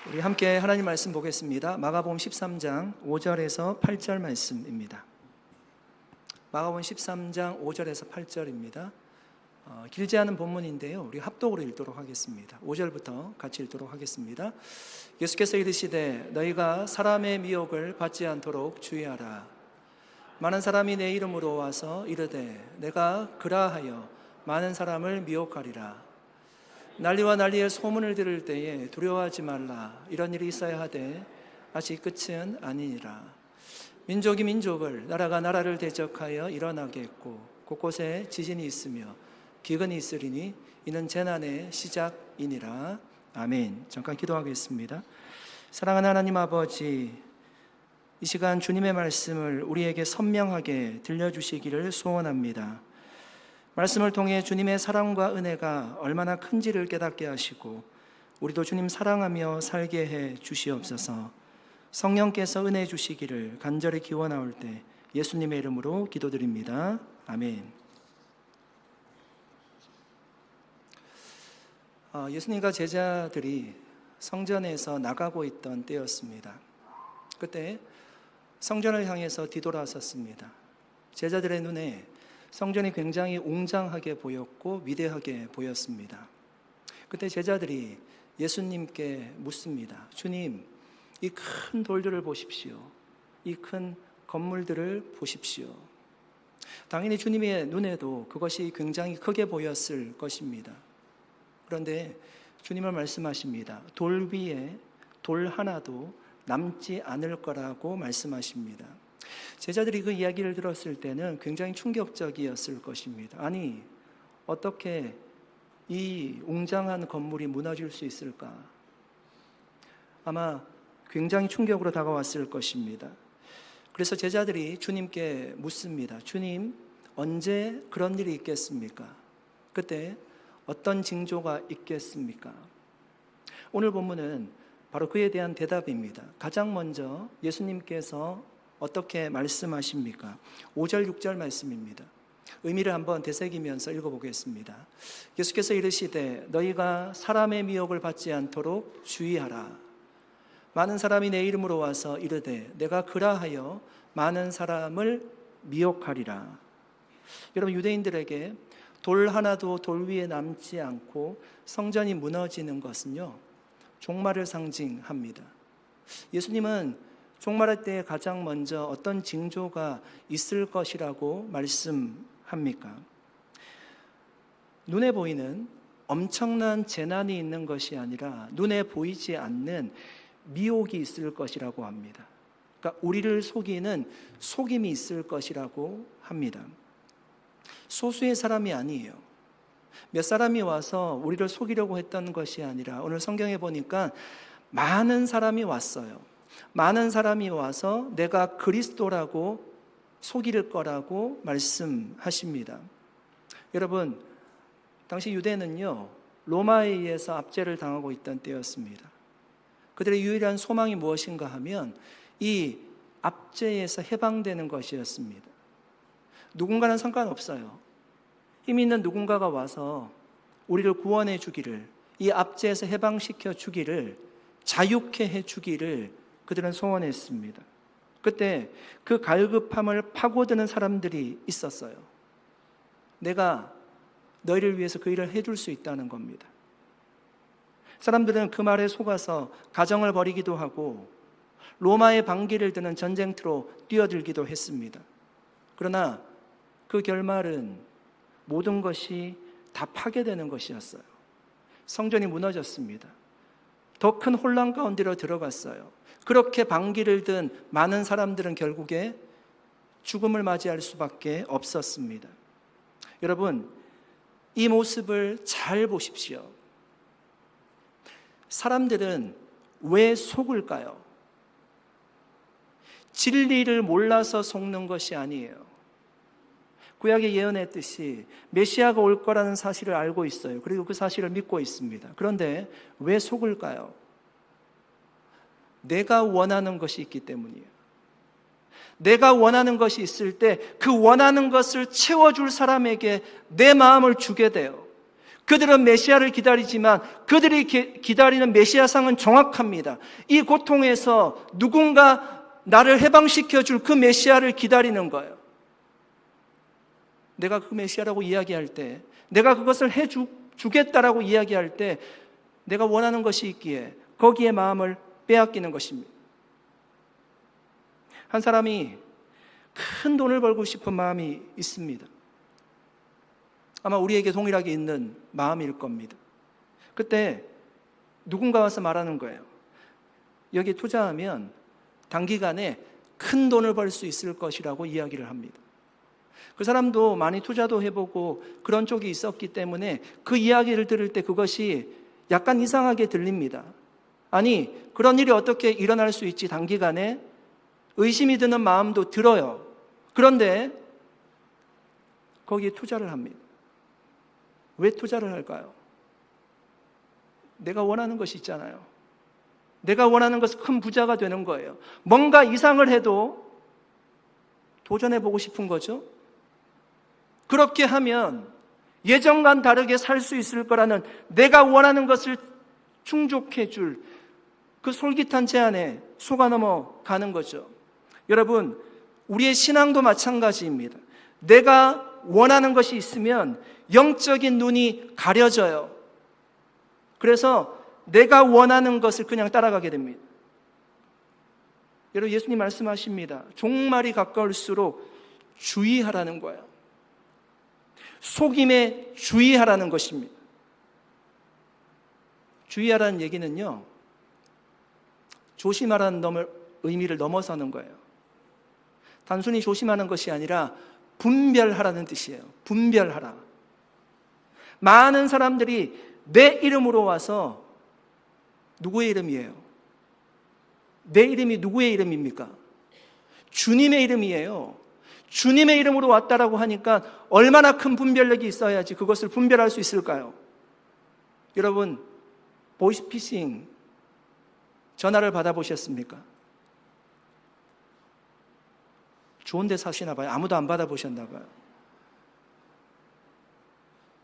우리 함께 하나님 말씀 보겠습니다. 마가복음 13장 5절에서 8절 말씀입니다. 마가복음 13장 5절에서 8절입니다. 길지 않은 본문인데요, 우리 합독으로 읽도록 하겠습니다. 5절부터 같이 읽도록 하겠습니다. 예수께서 이르시되 너희가 사람의 미혹을 받지 않도록 주의하라. 많은 사람이 내 이름으로 와서 이르되 내가 그라하여 많은 사람을 미혹하리라. 난리와 난리의 소문을 들을 때에 두려워하지 말라. 이런 일이 있어야 하되 아직 끝은 아니니라. 민족이 민족을, 나라가 나라를 대적하여 일어나겠고 곳곳에 지진이 있으며 기근이 있으리니 이는 재난의 시작이니라. 아멘. 잠깐 기도하겠습니다. 사랑하는 하나님 아버지, 이 시간 주님의 말씀을 우리에게 선명하게 들려주시기를 소원합니다. 말씀을 통해 주님의 사랑과 은혜가 얼마나 큰지를 깨닫게 하시고 우리도 주님 사랑하며 살게 해 주시옵소서. 성령께서 은혜 주시기를 간절히 기원하올 때 예수님의 이름으로 기도드립니다. 아멘. 예수님과 제자들이 성전에서 나가고 있던 때였습니다. 그때 성전을 향해서 뒤돌아섰습니다. 제자들의 눈에 성전이 굉장히 웅장하게 보였고 위대하게 보였습니다. 그때 제자들이 예수님께 묻습니다. 주님, 이 큰 돌들을 보십시오. 이 큰 건물들을 보십시오. 당연히 주님의 눈에도 그것이 굉장히 크게 보였을 것입니다. 그런데 주님은 말씀하십니다. 돌 위에 돌 하나도 남지 않을 거라고 말씀하십니다. 제자들이 그 이야기를 들었을 때는 굉장히 충격적이었을 것입니다. 아니, 어떻게 이 웅장한 건물이 무너질 수 있을까? 아마 굉장히 충격으로 다가왔을 것입니다. 그래서 제자들이 주님께 묻습니다. 주님, 언제 그런 일이 있겠습니까? 그때 어떤 징조가 있겠습니까? 오늘 본문은 바로 그에 대한 대답입니다. 가장 먼저 예수님께서 어떻게 말씀하십니까? 5절 6절 말씀입니다. 의미를 한번 되새기면서 읽어보겠습니다. 예수께서 이르시되 너희가 사람의 미혹을 받지 않도록 주의하라. 많은 사람이 내 이름으로 와서 이르되 내가 그라하여 많은 사람을 미혹하리라. 여러분, 유대인들에게 돌 하나도 돌 위에 남지 않고 성전이 무너지는 것은요, 종말을 상징합니다. 예수님은 종말할 때 가장 먼저 어떤 징조가 있을 것이라고 말씀합니까? 눈에 보이는 엄청난 재난이 있는 것이 아니라 눈에 보이지 않는 미혹이 있을 것이라고 합니다. 그러니까 우리를 속이는 속임이 있을 것이라고 합니다. 소수의 사람이 아니에요. 몇 사람이 와서 우리를 속이려고 했던 것이 아니라 오늘 성경에 보니까 많은 사람이 왔어요. 많은 사람이 와서 내가 그리스도라고 속일 거라고 말씀하십니다. 여러분, 당시 유대는요, 로마에 의해서 압제를 당하고 있던 때였습니다. 그들의 유일한 소망이 무엇인가 하면 이 압제에서 해방되는 것이었습니다. 누군가는 상관없어요. 힘 있는 누군가가 와서 우리를 구원해 주기를, 이 압제에서 해방시켜 주기를, 자유케 해 주기를 그들은 소원했습니다. 그때 그 갈급함을 파고드는 사람들이 있었어요. 내가 너희를 위해서 그 일을 해줄 수 있다는 겁니다. 사람들은 그 말에 속아서 가정을 버리기도 하고 로마의 반기를 드는 전쟁터로 뛰어들기도 했습니다. 그러나 그 결말은 모든 것이 다 파괴되는 것이었어요. 성전이 무너졌습니다. 더 큰 혼란 가운데로 들어갔어요. 그렇게 반기를 든 많은 사람들은 결국에 죽음을 맞이할 수밖에 없었습니다. 여러분, 이 모습을 잘 보십시오. 사람들은 왜 속을까요? 진리를 몰라서 속는 것이 아니에요. 구약에 예언했듯이 메시아가 올 거라는 사실을 알고 있어요. 그리고 그 사실을 믿고 있습니다. 그런데 왜 속을까요? 내가 원하는 것이 있기 때문이에요. 내가 원하는 것이 있을 때 그 원하는 것을 채워줄 사람에게 내 마음을 주게 돼요. 그들은 메시아를 기다리지만 그들이 기다리는 메시아상은 정확합니다. 이 고통에서 누군가 나를 해방시켜 줄 그 메시아를 기다리는 거예요. 내가 그 메시아라고 이야기할 때, 내가 그것을 해주겠다라고 이야기할 때 내가 원하는 것이 있기에 거기에 마음을 빼앗기는 것입니다. 한 사람이 큰 돈을 벌고 싶은 마음이 있습니다. 아마 우리에게 동일하게 있는 마음일 겁니다. 그때 누군가 와서 말하는 거예요. 여기에 투자하면 단기간에 큰 돈을 벌 수 있을 것이라고 이야기를 합니다. 그 사람도 많이 투자도 해보고 그런 쪽이 있었기 때문에 그 이야기를 들을 때 그것이 약간 이상하게 들립니다. 아니, 그런 일이 어떻게 일어날 수 있지? 단기간에 의심이 드는 마음도 들어요. 그런데 거기에 투자를 합니다. 왜 투자를 할까요? 내가 원하는 것이 있잖아요. 내가 원하는 것은 큰 부자가 되는 거예요. 뭔가 이상을 해도 도전해보고 싶은 거죠. 그렇게 하면 예전과는 다르게 살 수 있을 거라는 내가 원하는 것을 충족해 줄 그 솔깃한 제안에 속아 넘어가는 거죠. 여러분, 우리의 신앙도 마찬가지입니다. 내가 원하는 것이 있으면 영적인 눈이 가려져요. 그래서 내가 원하는 것을 그냥 따라가게 됩니다. 여러분, 예수님 말씀하십니다. 종말이 가까울수록 주의하라는 거예요. 속임에 주의하라는 것입니다. 주의하라는 얘기는요, 조심하라는 의미를 넘어서는 거예요. 단순히 조심하는 것이 아니라 분별하라는 뜻이에요. 분별하라. 많은 사람들이 내 이름으로 와서 누구의 이름이에요? 내 이름이 누구의 이름입니까? 주님의 이름이에요. 주님의 이름으로 왔다라고 하니까 얼마나 큰 분별력이 있어야지 그것을 분별할 수 있을까요? 여러분, 보이스피싱 전화를 받아보셨습니까? 좋은 데 사시나 봐요. 아무도 안 받아보셨나 봐요.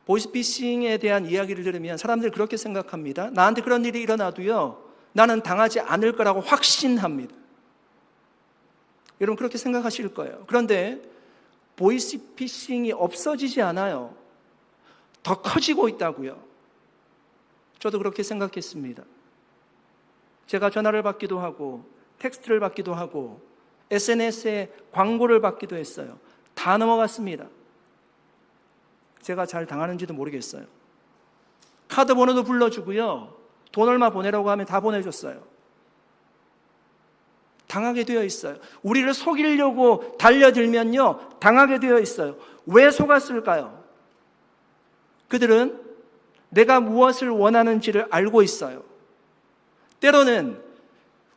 보이스피싱에 대한 이야기를 들으면 사람들이 그렇게 생각합니다. 나한테 그런 일이 일어나도요, 나는 당하지 않을 거라고 확신합니다. 여러분, 그렇게 생각하실 거예요. 그런데 보이스피싱이 없어지지 않아요. 더 커지고 있다고요. 저도 그렇게 생각했습니다. 제가 전화를 받기도 하고 텍스트를 받기도 하고 SNS에 광고를 받기도 했어요. 다 넘어갔습니다. 제가 잘 당하는지도 모르겠어요. 카드 번호도 불러주고요, 돈 얼마 보내라고 하면 다 보내줬어요. 당하게 되어 있어요. 우리를 속이려고 달려들면요, 당하게 되어 있어요. 왜 속았을까요? 그들은 내가 무엇을 원하는지를 알고 있어요. 때로는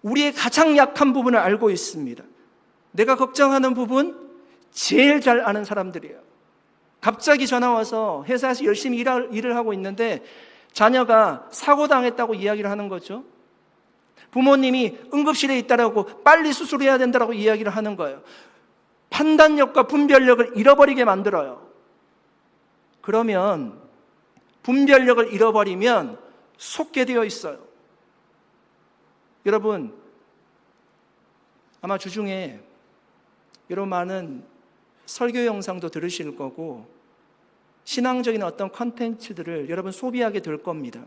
우리의 가장 약한 부분을 알고 있습니다. 내가 걱정하는 부분 제일 잘 아는 사람들이에요. 갑자기 전화 와서 회사에서 열심히 일을 하고 있는데 자녀가 사고당했다고 이야기를 하는 거죠. 부모님이 응급실에 있다라고 빨리 수술해야 된다라고 이야기를 하는 거예요. 판단력과 분별력을 잃어버리게 만들어요. 그러면 분별력을 잃어버리면 속게 되어 있어요. 여러분, 아마 주중에 여러분 많은 설교 영상도 들으실 거고 신앙적인 어떤 컨텐츠들을 여러분 소비하게 될 겁니다.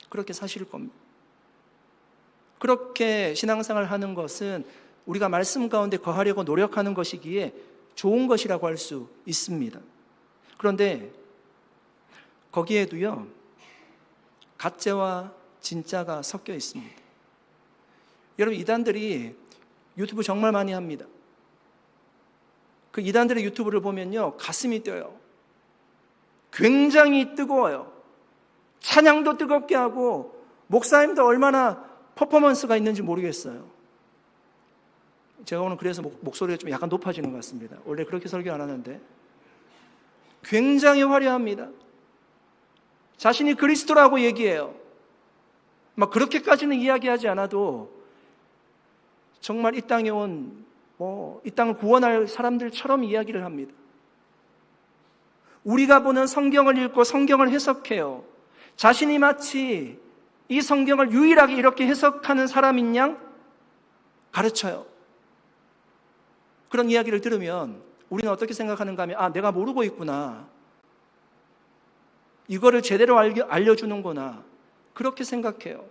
그렇게 사실 겁니다. 그렇게 신앙생활을 하는 것은 우리가 말씀 가운데 거하려고 노력하는 것이기에 좋은 것이라고 할 수 있습니다. 그런데 거기에도요, 가짜와 진짜가 섞여 있습니다. 여러분, 이단들이 유튜브 정말 많이 합니다. 그 이단들의 유튜브를 보면요, 가슴이 뛰어요. 굉장히 뜨거워요. 찬양도 뜨겁게 하고 목사님도 얼마나 퍼포먼스가 있는지 모르겠어요. 제가 오늘 그래서 목소리가 좀 약간 높아지는 것 같습니다. 원래 그렇게 설교 안 하는데 굉장히 화려합니다. 자신이 그리스도라고 얘기해요. 막 그렇게까지는 이야기하지 않아도 정말 이 땅에 이 땅을 구원할 사람들처럼 이야기를 합니다. 우리가 보는 성경을 읽고 성경을 해석해요. 자신이 마치 이 성경을 유일하게 이렇게 해석하는 사람인 양 가르쳐요. 그런 이야기를 들으면 우리는 어떻게 생각하는가 하면 내가 모르고 있구나. 이거를 제대로 알려주는구나. 그렇게 생각해요.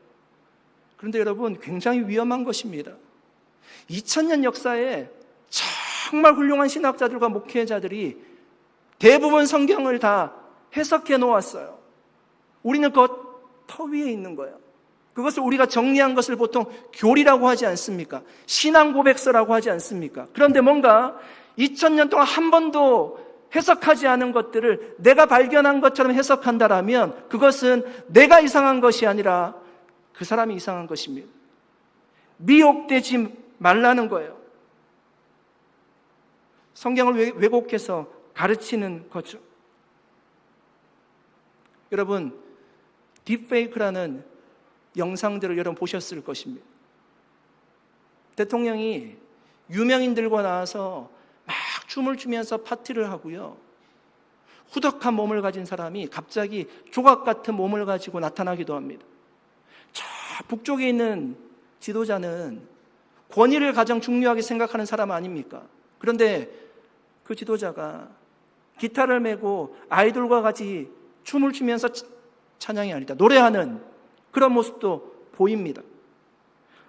그런데 여러분, 굉장히 위험한 것입니다. 2000년 역사에 정말 훌륭한 신학자들과 목회자들이 대부분 성경을 다 해석해 놓았어요. 우리는 그것 터 위에 있는 거예요. 그것을 우리가 정리한 것을 보통 교리라고 하지 않습니까? 신앙 고백서라고 하지 않습니까? 그런데 뭔가 2000년 동안 한 번도 해석하지 않은 것들을 내가 발견한 것처럼 해석한다라면 그것은 내가 이상한 것이 아니라 그 사람이 이상한 것입니다. 미혹되지 말라는 거예요. 성경을 왜곡해서 가르치는 거죠. 여러분, 딥페이크라는 영상들을 여러분 보셨을 것입니다. 대통령이 유명인들과 나와서 막 춤을 추면서 파티를 하고요. 후덕한 몸을 가진 사람이 갑자기 조각 같은 몸을 가지고 나타나기도 합니다. 저 북쪽에 있는 지도자는 권위를 가장 중요하게 생각하는 사람 아닙니까? 그런데 그 지도자가 기타를 메고 아이돌과 같이 춤을 추면서 찬양이 아니다, 노래하는 그런 모습도 보입니다.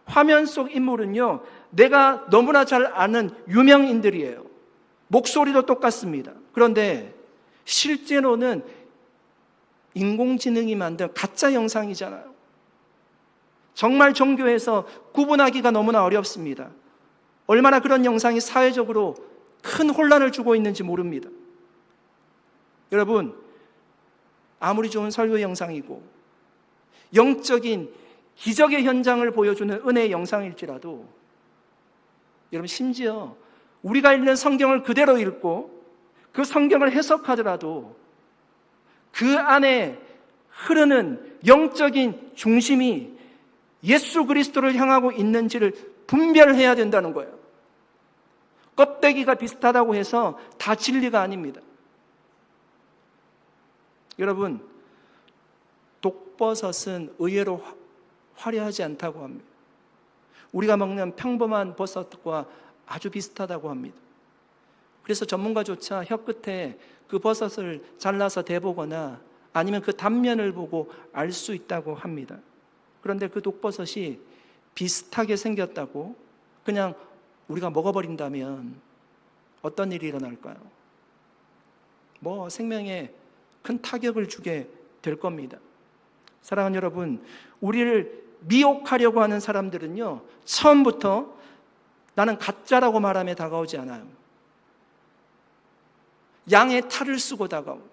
화면 속 인물은요, 내가 너무나 잘 아는 유명인들이에요. 목소리도 똑같습니다. 그런데 실제로는 인공지능이 만든 가짜 영상이잖아요. 정말 종교에서 구분하기가 너무나 어렵습니다. 얼마나 그런 영상이 사회적으로 큰 혼란을 주고 있는지 모릅니다. 여러분, 아무리 좋은 설교 영상이고 영적인 기적의 현장을 보여주는 은혜의 영상일지라도 여러분, 심지어 우리가 읽는 성경을 그대로 읽고 그 성경을 해석하더라도 그 안에 흐르는 영적인 중심이 예수 그리스도를 향하고 있는지를 분별해야 된다는 거예요. 껍데기가 비슷하다고 해서 다 진리가 아닙니다. 여러분, 독버섯은 의외로 화려하지 않다고 합니다. 우리가 먹는 평범한 버섯과 아주 비슷하다고 합니다. 그래서 전문가조차 혀끝에 그 버섯을 잘라서 대보거나 아니면 그 단면을 보고 알 수 있다고 합니다. 그런데 그 독버섯이 비슷하게 생겼다고 그냥 우리가 먹어버린다면 어떤 일이 일어날까요? 생명에 큰 타격을 주게 될 겁니다. 사랑하는 여러분, 우리를 미혹하려고 하는 사람들은요, 처음부터 나는 가짜라고 말하며 다가오지 않아요. 양의 탈을 쓰고 다가옵니다.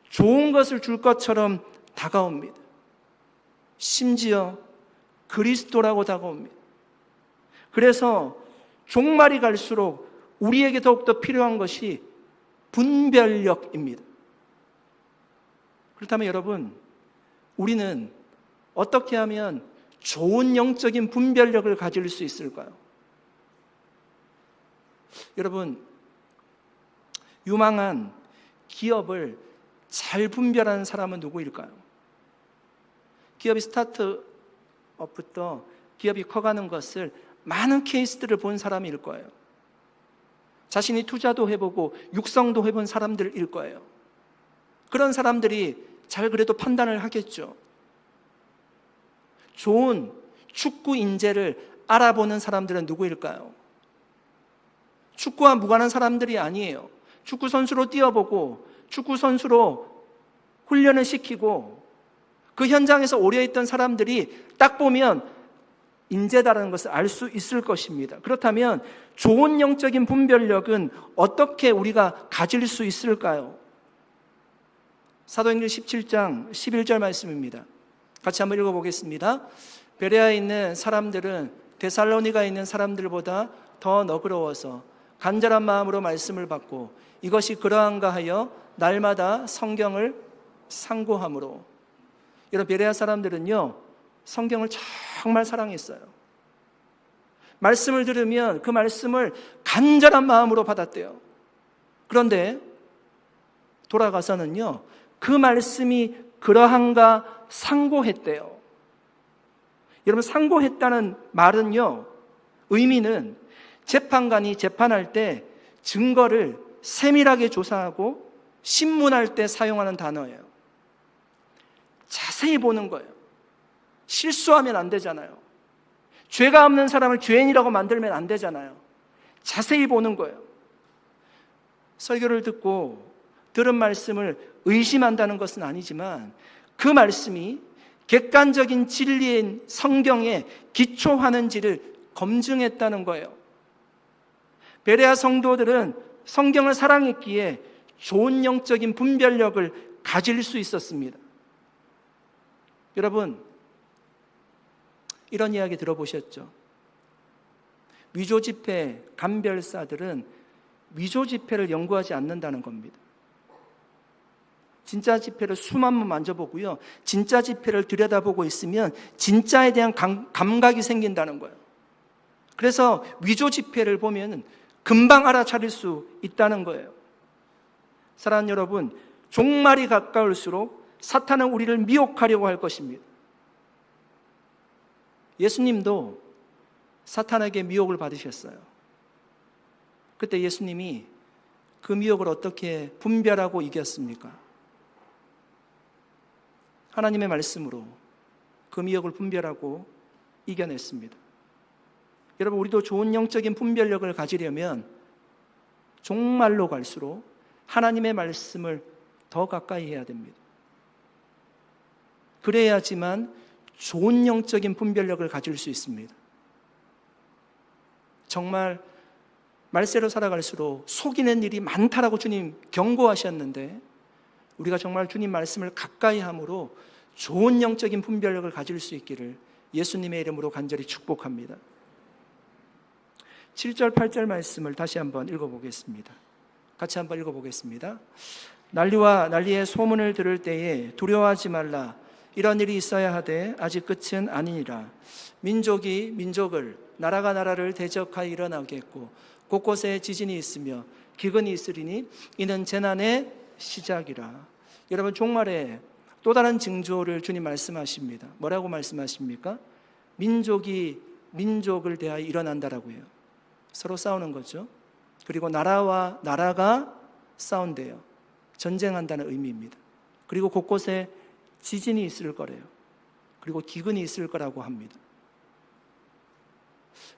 좋은 것을 줄 것처럼 다가옵니다. 심지어 그리스도라고 다가옵니다. 그래서 종말이 갈수록 우리에게 더욱더 필요한 것이 분별력입니다. 그렇다면 여러분, 우리는 어떻게 하면 좋은 영적인 분별력을 가질 수 있을까요? 여러분, 유망한 기업을 잘 분별하는 사람은 누구일까요? 기업이 스타트업부터 기업이 커가는 것을 많은 케이스들을 본 사람일 거예요. 자신이 투자도 해보고 육성도 해본 사람들일 거예요. 그런 사람들이 잘 그래도 판단을 하겠죠. 좋은 축구 인재를 알아보는 사람들은 누구일까요? 축구와 무관한 사람들이 아니에요. 축구 선수로 뛰어보고 축구 선수로 훈련을 시키고 그 현장에서 오래 있던 사람들이 딱 보면 인재다라는 것을 알 수 있을 것입니다. 그렇다면 좋은 영적인 분별력은 어떻게 우리가 가질 수 있을까요? 사도행전 17장 11절 말씀입니다. 같이 한번 읽어보겠습니다. 베레아에 있는 사람들은 데살로니가에 있는 사람들보다 더 너그러워서 간절한 마음으로 말씀을 받고 이것이 그러한가 하여 날마다 성경을 상고함으로. 여러분, 베레아 사람들은요, 성경을 정말 사랑했어요. 말씀을 들으면 그 말씀을 간절한 마음으로 받았대요. 그런데 돌아가서는요, 그 말씀이 그러한가 상고했대요. 여러분, 상고했다는 말은요, 의미는 재판관이 재판할 때 증거를 세밀하게 조사하고 신문할 때 사용하는 단어예요. 자세히 보는 거예요. 실수하면 안 되잖아요. 죄가 없는 사람을 죄인이라고 만들면 안 되잖아요. 자세히 보는 거예요. 설교를 듣고 들은 말씀을 의심한다는 것은 아니지만 그 말씀이 객관적인 진리인 성경에 기초하는지를 검증했다는 거예요. 베레아 성도들은 성경을 사랑했기에 좋은 영적인 분별력을 가질 수 있었습니다. 여러분, 이런 이야기 들어보셨죠? 위조 지폐 감별사들은 위조 지폐를 연구하지 않는다는 겁니다. 진짜 지폐를 수만 번 만져보고요, 진짜 지폐를 들여다보고 있으면 진짜에 대한 감각이 생긴다는 거예요. 그래서 위조 지폐를 보면 금방 알아차릴 수 있다는 거예요. 사랑하는 여러분, 종말이 가까울수록 사탄은 우리를 미혹하려고 할 것입니다. 예수님도 사탄에게 미혹을 받으셨어요. 그때 예수님이 그 미혹을 어떻게 분별하고 이겼습니까? 하나님의 말씀으로 그 미혹을 분별하고 이겨냈습니다. 여러분, 우리도 좋은 영적인 분별력을 가지려면 종말로 갈수록 하나님의 말씀을 더 가까이 해야 됩니다. 그래야지만 좋은 영적인 분별력을 가질 수 있습니다. 정말 말세로 살아갈수록 속이는 일이 많다라고 주님 경고하셨는데 우리가 정말 주님 말씀을 가까이 함으로 좋은 영적인 분별력을 가질 수 있기를 예수님의 이름으로 간절히 축복합니다. 7절 8절 말씀을 다시 한번 읽어보겠습니다. 같이 한번 읽어보겠습니다. 난리와 난리의 소문을 들을 때에 두려워하지 말라. 이런 일이 있어야 하되 아직 끝은 아니니라. 민족이 민족을, 나라가 나라를 대적하여 일어나겠고 곳곳에 지진이 있으며 기근이 있으리니 이는 재난의 시작이라. 여러분, 종말에 또 다른 징조를 주님 말씀하십니다. 뭐라고 말씀하십니까? 민족이 민족을 대하여 일어난다라고요. 서로 싸우는 거죠. 그리고 나라와 나라가 싸운대요. 전쟁한다는 의미입니다. 그리고 곳곳에 지진이 있을 거래요. 그리고 기근이 있을 거라고 합니다.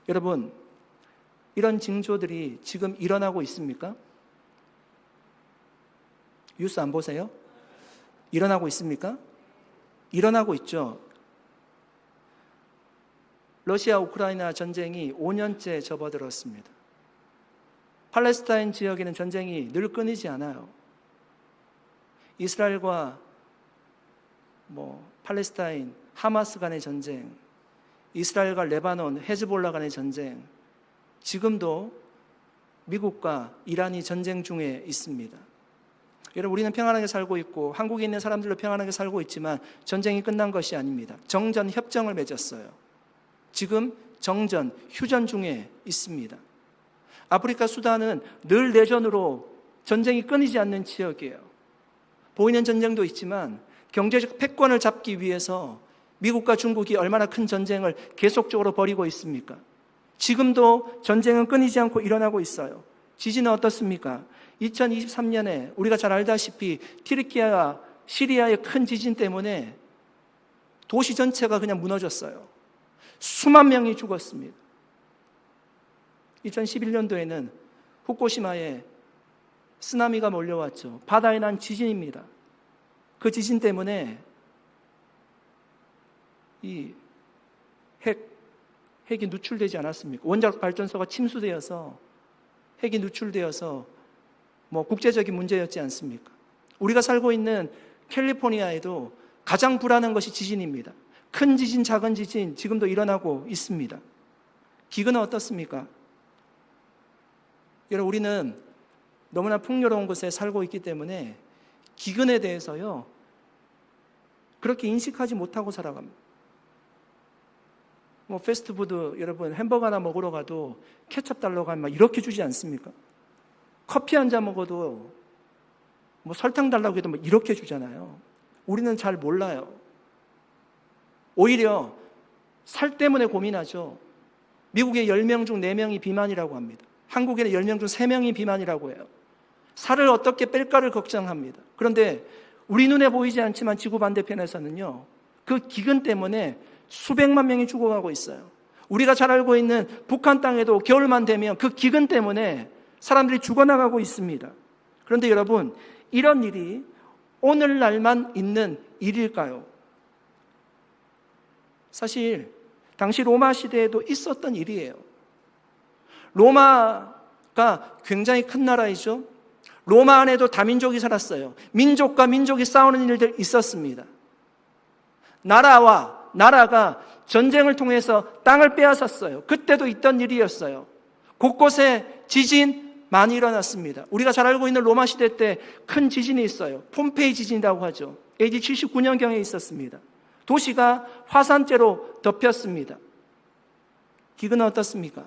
여러분, 이런 징조들이 지금 일어나고 있습니까? 뉴스 안 보세요? 일어나고 있습니까? 일어나고 있죠. 러시아 우크라이나 전쟁이 5년째 접어들었습니다. 팔레스타인 지역에는 전쟁이 늘 끊이지 않아요. 이스라엘과 팔레스타인, 하마스 간의 전쟁, 이스라엘과 레바논, 헤즈볼라 간의 전쟁, 지금도 미국과 이란이 전쟁 중에 있습니다. 여러분, 우리는 평안하게 살고 있고 한국에 있는 사람들도 평안하게 살고 있지만 전쟁이 끝난 것이 아닙니다. 정전 협정을 맺었어요. 지금 정전, 휴전 중에 있습니다. 아프리카 수단은 늘 내전으로 전쟁이 끊이지 않는 지역이에요. 보이는 전쟁도 있지만 경제적 패권을 잡기 위해서 미국과 중국이 얼마나 큰 전쟁을 계속적으로 벌이고 있습니까? 지금도 전쟁은 끊이지 않고 일어나고 있어요. 지진은 어떻습니까? 2023년에 우리가 잘 알다시피 튀르키예와 시리아의 큰 지진 때문에 도시 전체가 그냥 무너졌어요. 수만 명이 죽었습니다. 2011년도에는 후쿠시마에 쓰나미가 몰려왔죠. 바다에 난 지진입니다. 그 지진 때문에 이 핵이 누출되지 않았습니까? 원자력 발전소가 침수되어서 핵이 누출되어서 국제적인 문제였지 않습니까? 우리가 살고 있는 캘리포니아에도 가장 불안한 것이 지진입니다. 큰 지진, 작은 지진 지금도 일어나고 있습니다. 기근은 어떻습니까? 여러분, 우리는 너무나 풍요로운 곳에 살고 있기 때문에 기근에 대해서요 그렇게 인식하지 못하고 살아갑니다. 패스트푸드, 여러분, 햄버거 하나 먹으러 가도 케첩 달라고 하면 막 이렇게 주지 않습니까? 커피 한 잔 먹어도 뭐 설탕 달라고 해도 뭐 이렇게 주잖아요. 우리는 잘 몰라요. 오히려 살 때문에 고민하죠. 미국에 10명 중 4명이 비만이라고 합니다. 한국에는 10명 중 3명이 비만이라고 해요. 살을 어떻게 뺄까를 걱정합니다. 그런데 우리 눈에 보이지 않지만 지구 반대편에서는요, 그 기근 때문에 수백만 명이 죽어가고 있어요. 우리가 잘 알고 있는 북한 땅에도 겨울만 되면 그 기근 때문에 사람들이 죽어나가고 있습니다. 그런데 여러분, 이런 일이 오늘날만 있는 일일까요? 사실 당시 로마 시대에도 있었던 일이에요. 로마가 굉장히 큰 나라이죠. 로마 안에도 다민족이 살았어요. 민족과 민족이 싸우는 일들 있었습니다. 나라가 전쟁을 통해서 땅을 빼앗았어요. 그때도 있던 일이었어요. 곳곳에 지진 많이 일어났습니다. 우리가 잘 알고 있는 로마 시대 때 큰 지진이 있어요. 폼페이 지진이라고 하죠. AD 79년경에 있었습니다. 도시가 화산재로 덮였습니다. 기근은 어떻습니까?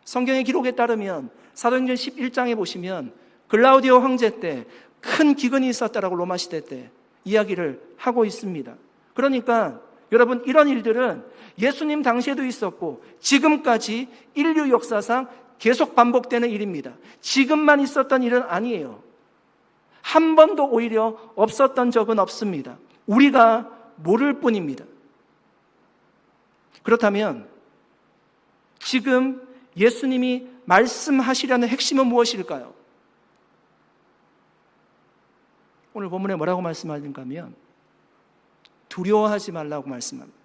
성경의 기록에 따르면 사도행전 11장에 보시면 글라우디오 황제 때 큰 기근이 있었다라고 로마 시대 때 이야기를 하고 있습니다. 그러니까 여러분, 이런 일들은 예수님 당시에도 있었고 지금까지 인류 역사상 계속 반복되는 일입니다. 지금만 있었던 일은 아니에요. 한 번도 오히려 없었던 적은 없습니다. 우리가 모를 뿐입니다. 그렇다면 지금 예수님이 말씀하시려는 핵심은 무엇일까요? 오늘 본문에 뭐라고 말씀하는가 하면 두려워하지 말라고 말씀합니다.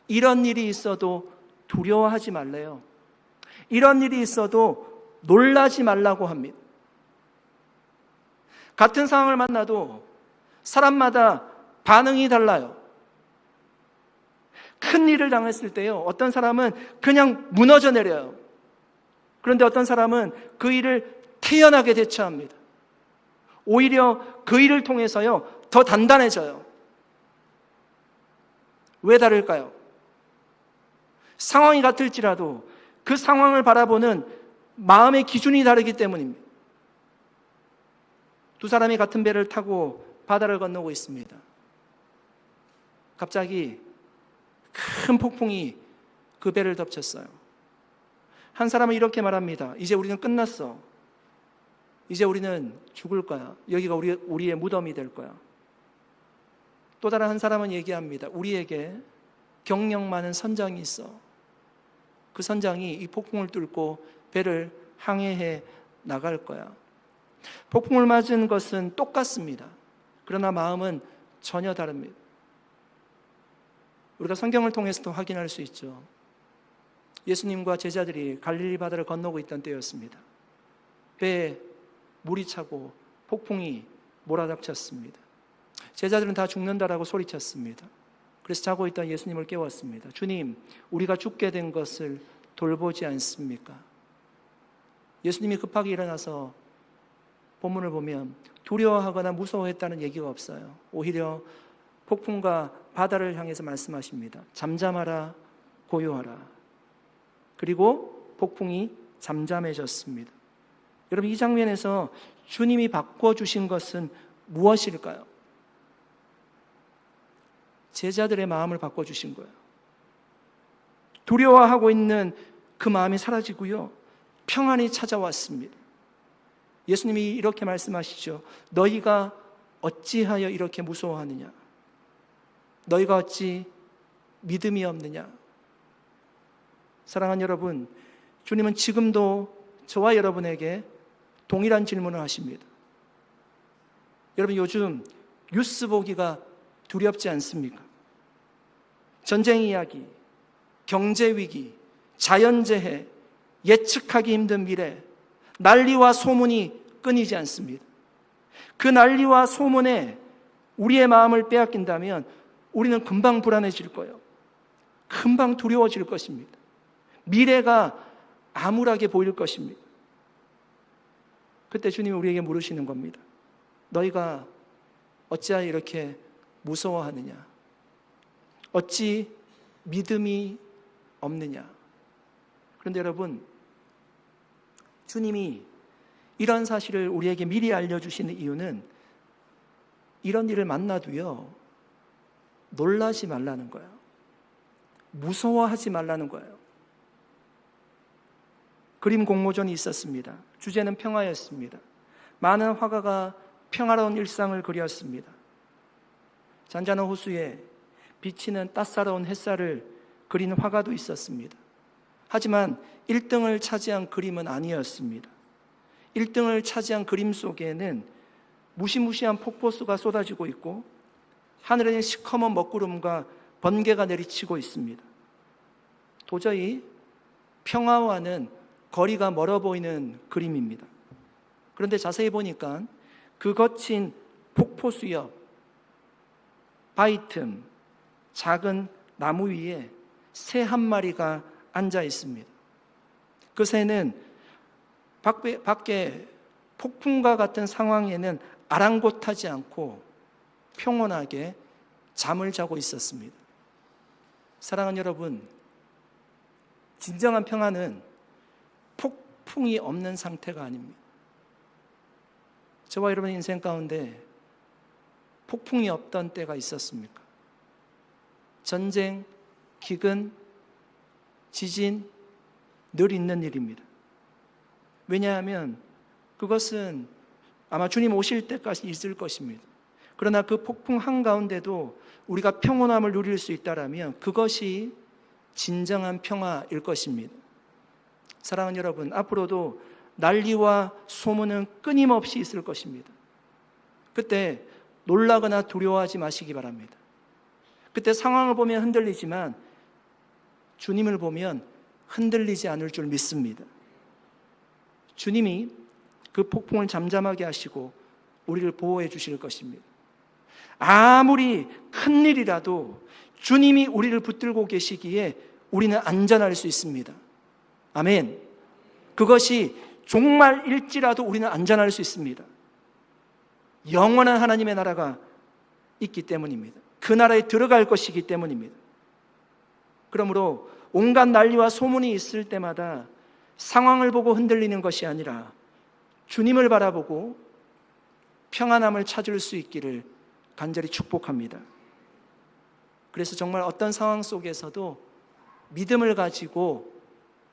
이런 일이 있어도 두려워하지 말래요. 이런 일이 있어도 놀라지 말라고 합니다. 같은 상황을 만나도 사람마다 반응이 달라요. 큰 일을 당했을 때요, 어떤 사람은 그냥 무너져 내려요. 그런데 어떤 사람은 그 일을 태연하게 대처합니다. 오히려 그 일을 통해서요, 더 단단해져요. 왜 다를까요? 상황이 같을지라도 그 상황을 바라보는 마음의 기준이 다르기 때문입니다. 두 사람이 같은 배를 타고 바다를 건너고 있습니다. 갑자기 큰 폭풍이 그 배를 덮쳤어요. 한 사람은 이렇게 말합니다. 이제 우리는 끝났어. 이제 우리는 죽을 거야. 여기가 우리의 무덤이 될 거야. 또 다른 한 사람은 얘기합니다. 우리에게 경력 많은 선장이 있어. 그 선장이 이 폭풍을 뚫고 배를 항해해 나갈 거야. 폭풍을 맞은 것은 똑같습니다. 그러나 마음은 전혀 다릅니다. 우리가 성경을 통해서도 확인할 수 있죠. 예수님과 제자들이 갈릴리 바다를 건너고 있던 때였습니다. 배에 물이 차고 폭풍이 몰아닥쳤습니다. 제자들은 다 죽는다라고 소리쳤습니다. 그래서 자고 있던 예수님을 깨웠습니다. 주님, 우리가 죽게 된 것을 돌보지 않습니까? 예수님이 급하게 일어나서 본문을 보면 두려워하거나 무서워했다는 얘기가 없어요. 오히려 폭풍과 바다를 향해서 말씀하십니다. 잠잠하라, 고요하라. 그리고 폭풍이 잠잠해졌습니다. 여러분, 이 장면에서 주님이 바꿔주신 것은 무엇일까요? 제자들의 마음을 바꿔주신 거예요. 두려워하고 있는 그 마음이 사라지고요, 평안이 찾아왔습니다. 예수님이 이렇게 말씀하시죠. 너희가 어찌하여 이렇게 무서워하느냐? 너희가 어찌 믿음이 없느냐? 사랑하는 여러분, 주님은 지금도 저와 여러분에게 동일한 질문을 하십니다. 여러분, 요즘 뉴스 보기가 두렵지 않습니까? 전쟁 이야기, 경제 위기, 자연재해, 예측하기 힘든 미래, 난리와 소문이 끊이지 않습니다. 그 난리와 소문에 우리의 마음을 빼앗긴다면 우리는 금방 불안해질 거예요. 금방 두려워질 것입니다. 미래가 암울하게 보일 것입니다. 그때 주님이 우리에게 물으시는 겁니다. 너희가 어찌하여 이렇게 무서워하느냐? 어찌 믿음이 없느냐? 그런데 여러분, 주님이 이런 사실을 우리에게 미리 알려주시는 이유는 이런 일을 만나도요, 놀라지 말라는 거예요. 무서워하지 말라는 거예요. 그림 공모전이 있었습니다. 주제는 평화였습니다. 많은 화가가 평화로운 일상을 그렸습니다. 잔잔한 호수에 비치는 따사로운 햇살을 그린 화가도 있었습니다. 하지만 1등을 차지한 그림은 아니었습니다. 1등을 차지한 그림 속에는 무시무시한 폭포수가 쏟아지고 있고 하늘에는 시커먼 먹구름과 번개가 내리치고 있습니다. 도저히 평화와는 거리가 멀어 보이는 그림입니다. 그런데 자세히 보니까 그 거친 폭포수 옆 바위 틈 작은 나무 위에 새 한 마리가 앉아 있습니다. 그 새는 밖에 폭풍과 같은 상황에는 아랑곳하지 않고 평온하게 잠을 자고 있었습니다. 사랑하는 여러분, 진정한 평화는 폭풍이 없는 상태가 아닙니다. 저와 여러분의 인생 가운데 폭풍이 없던 때가 있었습니까? 전쟁, 기근, 지진 늘 있는 일입니다. 왜냐하면 그것은 아마 주님 오실 때까지 있을 것입니다. 그러나 그 폭풍 한가운데도 우리가 평온함을 누릴 수 있다면 그것이 진정한 평화일 것입니다. 사랑하는 여러분, 앞으로도 난리와 소문은 끊임없이 있을 것입니다. 그때 놀라거나 두려워하지 마시기 바랍니다. 그때 상황을 보면 흔들리지만 주님을 보면 흔들리지 않을 줄 믿습니다. 주님이 그 폭풍을 잠잠하게 하시고 우리를 보호해 주실 것입니다. 아무리 큰일이라도 주님이 우리를 붙들고 계시기에 우리는 안전할 수 있습니다. 아멘. 그것이 종말일지라도 우리는 안전할 수 있습니다. 영원한 하나님의 나라가 있기 때문입니다. 그 나라에 들어갈 것이기 때문입니다. 그러므로 온갖 난리와 소문이 있을 때마다 상황을 보고 흔들리는 것이 아니라 주님을 바라보고 평안함을 찾을 수 있기를 간절히 축복합니다. 그래서 정말 어떤 상황 속에서도 믿음을 가지고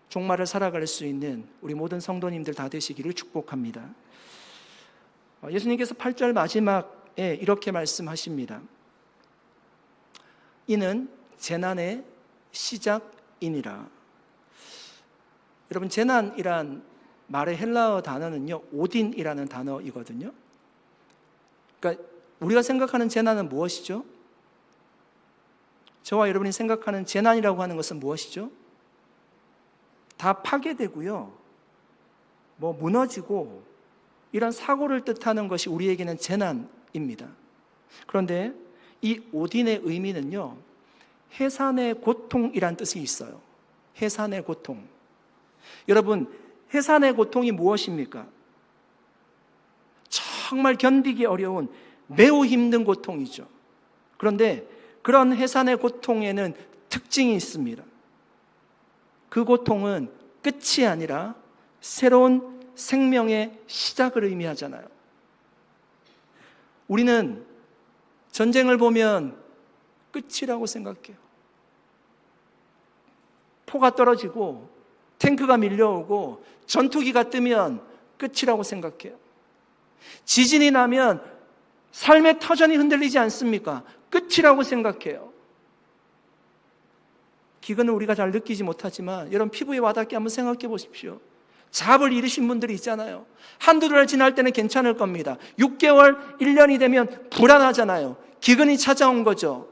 종말을 살아갈 수 있는 우리 모든 성도님들 다 되시기를 축복합니다. 예수님께서 8절 마지막에 이렇게 말씀하십니다. 이는 재난의 시작이니라. 여러분, 재난이란 말의 헬라어 단어는요, 오딘이라는 단어이거든요. 그러니까 우리가 생각하는 재난은 무엇이죠? 저와 여러분이 생각하는 재난이라고 하는 것은 무엇이죠? 다 파괴되고요, 무너지고 이런 사고를 뜻하는 것이 우리에게는 재난입니다. 그런데 이 오딘의 의미는요, 해산의 고통이란 뜻이 있어요. 해산의 고통. 여러분, 해산의 고통이 무엇입니까? 정말 견디기 어려운 매우 힘든 고통이죠. 그런데 그런 해산의 고통에는 특징이 있습니다. 그 고통은 끝이 아니라 새로운 생명의 시작을 의미하잖아요. 우리는 전쟁을 보면 끝이라고 생각해요. 포가 떨어지고 탱크가 밀려오고 전투기가 뜨면 끝이라고 생각해요. 지진이 나면 삶의 터전이 흔들리지 않습니까? 끝이라고 생각해요. 기근은 우리가 잘 느끼지 못하지만 여러분, 피부에 와닿게 한번 생각해 보십시오. 잡을 잃으신 분들이 있잖아요. 한두 달 지날 때는 괜찮을 겁니다. 6개월, 1년이 되면 불안하잖아요. 기근이 찾아온 거죠.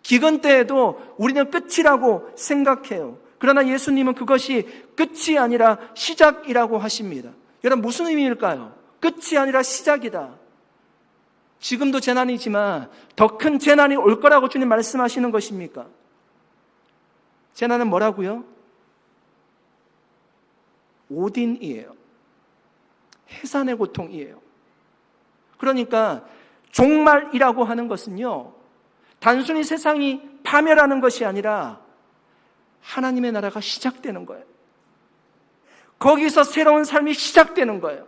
기근 때에도 우리는 끝이라고 생각해요. 그러나 예수님은 그것이 끝이 아니라 시작이라고 하십니다. 여러분, 무슨 의미일까요? 끝이 아니라 시작이다. 지금도 재난이지만 더 큰 재난이 올 거라고 주님 말씀하시는 것입니까? 재난은 뭐라고요? 오딘이에요. 해산의 고통이에요. 그러니까 종말이라고 하는 것은요, 단순히 세상이 파멸하는 것이 아니라 하나님의 나라가 시작되는 거예요. 거기서 새로운 삶이 시작되는 거예요.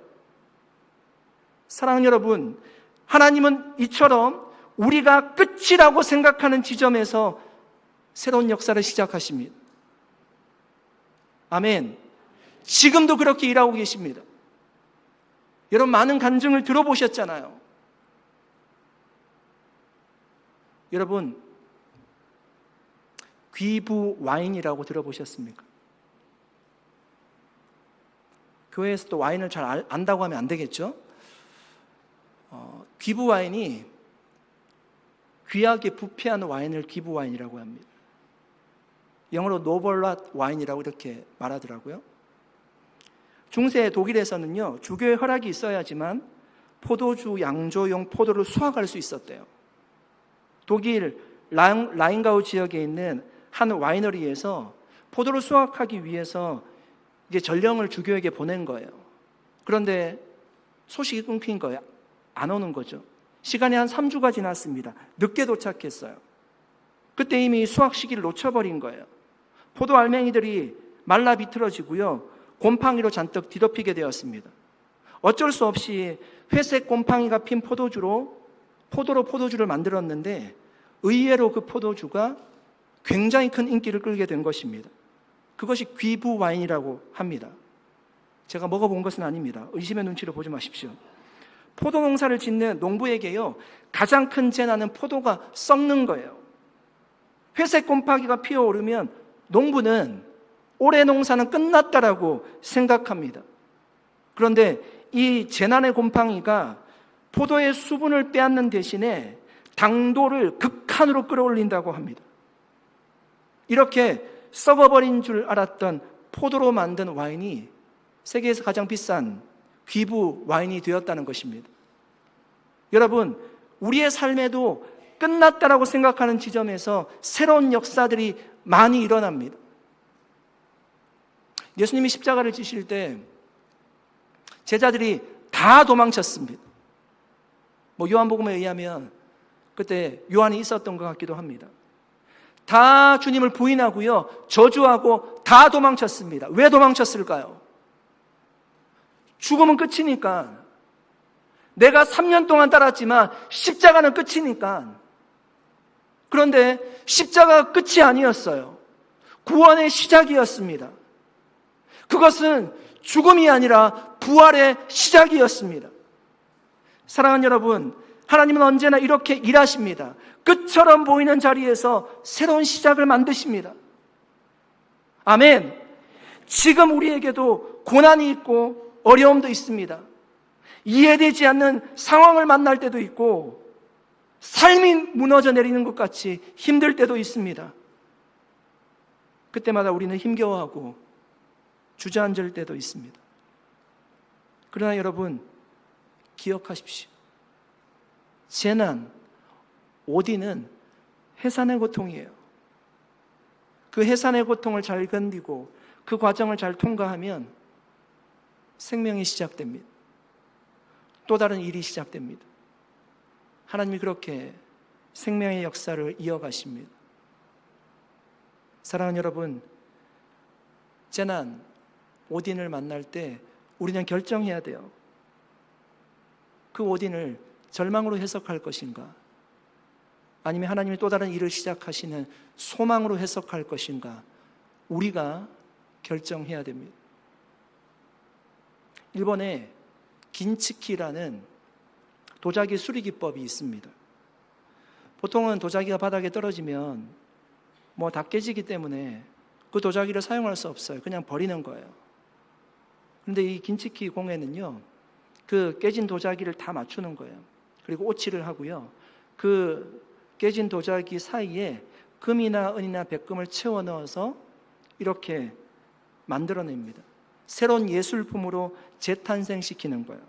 사랑하는 여러분, 하나님은 이처럼 우리가 끝이라고 생각하는 지점에서 새로운 역사를 시작하십니다. 아멘. 지금도 그렇게 일하고 계십니다. 여러분, 많은 간증을 들어보셨잖아요. 여러분, 귀부 와인이라고 들어보셨습니까? 교회에서 또 와인을 잘 안다고 하면 안 되겠죠? 귀부 와인이 귀하게 부패한 와인을 귀부 와인이라고 합니다. 영어로 노벌랏 와인이라고 이렇게 말하더라고요. 중세 독일에서는요, 주교의 허락이 있어야지만 포도주 양조용 포도를 수확할 수 있었대요. 독일 라인가우 지역에 있는 한 와이너리에서 포도를 수확하기 위해서 이제 전령을 주교에게 보낸 거예요. 그런데 소식이 끊긴 거예요. 안 오는 거죠. 시간이 한 3주가 지났습니다. 늦게 도착했어요. 그때 이미 수확 시기를 놓쳐버린 거예요. 포도 알맹이들이 말라 비틀어지고요, 곰팡이로 잔뜩 뒤덮이게 되었습니다. 어쩔 수 없이 회색 곰팡이가 핀 포도로 포도주를 만들었는데, 의외로 그 포도주가 굉장히 큰 인기를 끌게 된 것입니다. 그것이 귀부 와인이라고 합니다. 제가 먹어본 것은 아닙니다. 의심의 눈치로 보지 마십시오. 포도 농사를 짓는 농부에게요, 가장 큰 재난은 포도가 썩는 거예요. 회색 곰팡이가 피어오르면 농부는 올해 농사는 끝났다라고 생각합니다. 그런데 이 재난의 곰팡이가 포도의 수분을 빼앗는 대신에 당도를 극한으로 끌어올린다고 합니다. 이렇게 썩어버린 줄 알았던 포도로 만든 와인이 세계에서 가장 비싼 귀부 와인이 되었다는 것입니다. 여러분, 우리의 삶에도 끝났다라고 생각하는 지점에서 새로운 역사들이 많이 일어납니다. 예수님이 십자가를 지실 때 제자들이 다 도망쳤습니다. 요한복음에 의하면 그때 요한이 있었던 것 같기도 합니다. 다 주님을 부인하고요, 저주하고 다 도망쳤습니다. 왜 도망쳤을까요? 죽음은 끝이니까. 내가 3년 동안 따랐지만 십자가는 끝이니까. 그런데 십자가가 끝이 아니었어요. 구원의 시작이었습니다. 그것은 죽음이 아니라 부활의 시작이었습니다. 사랑하는 여러분, 하나님은 언제나 이렇게 일하십니다. 끝처럼 보이는 자리에서 새로운 시작을 만드십니다. 아멘. 지금 우리에게도 고난이 있고 어려움도 있습니다. 이해되지 않는 상황을 만날 때도 있고, 삶이 무너져 내리는 것 같이 힘들 때도 있습니다. 그때마다 우리는 힘겨워하고 주저앉을 때도 있습니다. 그러나 여러분, 기억하십시오. 재난, 오디는 해산의 고통이에요. 그 해산의 고통을 잘 견디고 그 과정을 잘 통과하면 생명이 시작됩니다. 또 다른 일이 시작됩니다. 하나님이 그렇게 생명의 역사를 이어가십니다. 사랑하는 여러분, 재난, 오딘을 만날 때 우리는 결정해야 돼요. 그 오딘을 절망으로 해석할 것인가, 아니면 하나님이 또 다른 일을 시작하시는 소망으로 해석할 것인가, 우리가 결정해야 됩니다. 일본에 긴츠키라는 도자기 수리 기법이 있습니다. 보통은 도자기가 바닥에 떨어지면 다 깨지기 때문에 그 도자기를 사용할 수 없어요. 그냥 버리는 거예요. 그런데 이 긴츠키 공예는요, 그 깨진 도자기를 다 맞추는 거예요. 그리고 오칠을 하고요, 그 깨진 도자기 사이에 금이나 은이나 백금을 채워 넣어서 이렇게 만들어냅니다. 새로운 예술품으로 재탄생시키는 거예요.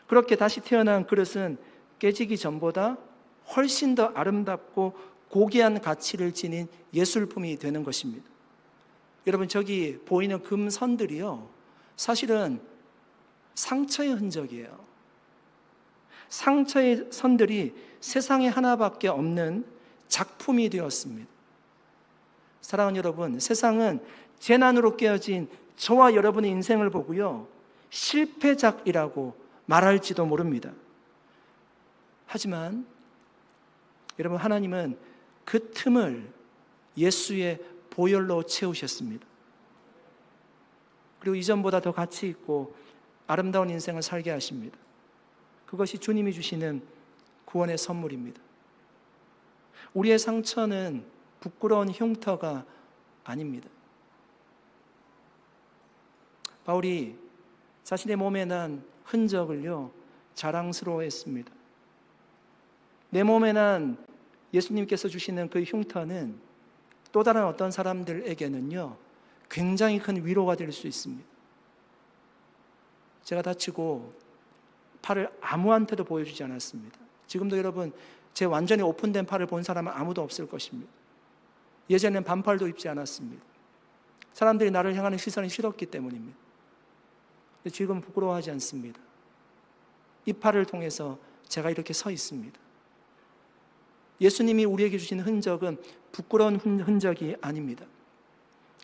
그렇게 다시 태어난 그릇은 깨지기 전보다 훨씬 더 아름답고 고귀한 가치를 지닌 예술품이 되는 것입니다. 여러분, 저기 보이는 금선들이요, 사실은 상처의 흔적이에요. 상처의 선들이 세상에 하나밖에 없는 작품이 되었습니다. 사랑하는 여러분, 세상은 재난으로 깨어진 저와 여러분의 인생을 보고요, 실패작이라고 말할지도 모릅니다. 하지만 여러분, 하나님은 그 틈을 예수의 보혈로 채우셨습니다. 그리고 이전보다 더 가치 있고 아름다운 인생을 살게 하십니다. 그것이 주님이 주시는 구원의 선물입니다. 우리의 상처는 부끄러운 흉터가 아닙니다. 바울이 자신의 몸에 난 흔적을요, 자랑스러워했습니다. 내 몸에 난 예수님께서 주시는 그 흉터는 또 다른 어떤 사람들에게는요, 굉장히 큰 위로가 될 수 있습니다. 제가 다치고 팔을 아무한테도 보여주지 않았습니다. 지금도 여러분, 제 완전히 오픈된 팔을 본 사람은 아무도 없을 것입니다. 예전엔 반팔도 입지 않았습니다. 사람들이 나를 향하는 시선이 싫었기 때문입니다. 근데 지금은 부끄러워하지 않습니다. 이 팔을 통해서 제가 이렇게 서 있습니다. 예수님이 우리에게 주신 흔적은 부끄러운 흔적이 아닙니다.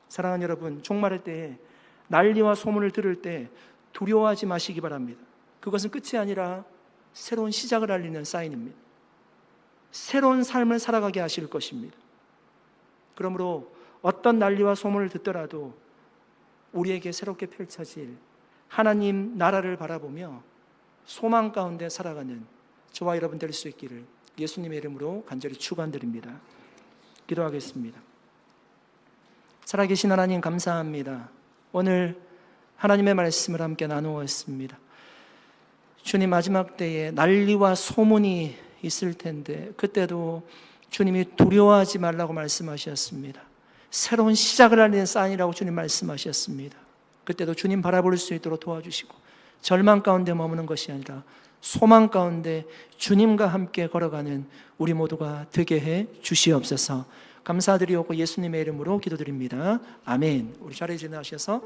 사랑하는 여러분, 종말할 때 난리와 소문을 들을 때 두려워하지 마시기 바랍니다. 그것은 끝이 아니라 새로운 시작을 알리는 사인입니다. 새로운 삶을 살아가게 하실 것입니다. 그러므로 어떤 난리와 소문을 듣더라도 우리에게 새롭게 펼쳐질 하나님 나라를 바라보며 소망 가운데 살아가는 저와 여러분 될 수 있기를 예수님의 이름으로 간절히 축원드립니다. 기도하겠습니다. 살아계신 하나님, 감사합니다. 오늘 하나님의 말씀을 함께 나누었습니다. 주님, 마지막 때에 난리와 소문이 있을 텐데 그때도 주님이 두려워하지 말라고 말씀하셨습니다. 새로운 시작을 알리는 사인이라고 주님 말씀하셨습니다. 그때도 주님 바라볼 수 있도록 도와주시고 절망 가운데 머무는 것이 아니라 소망 가운데 주님과 함께 걸어가는 우리 모두가 되게 해 주시옵소서. 감사드리옵고 예수님의 이름으로 기도드립니다. 아멘. 우리 자리에 지나셔서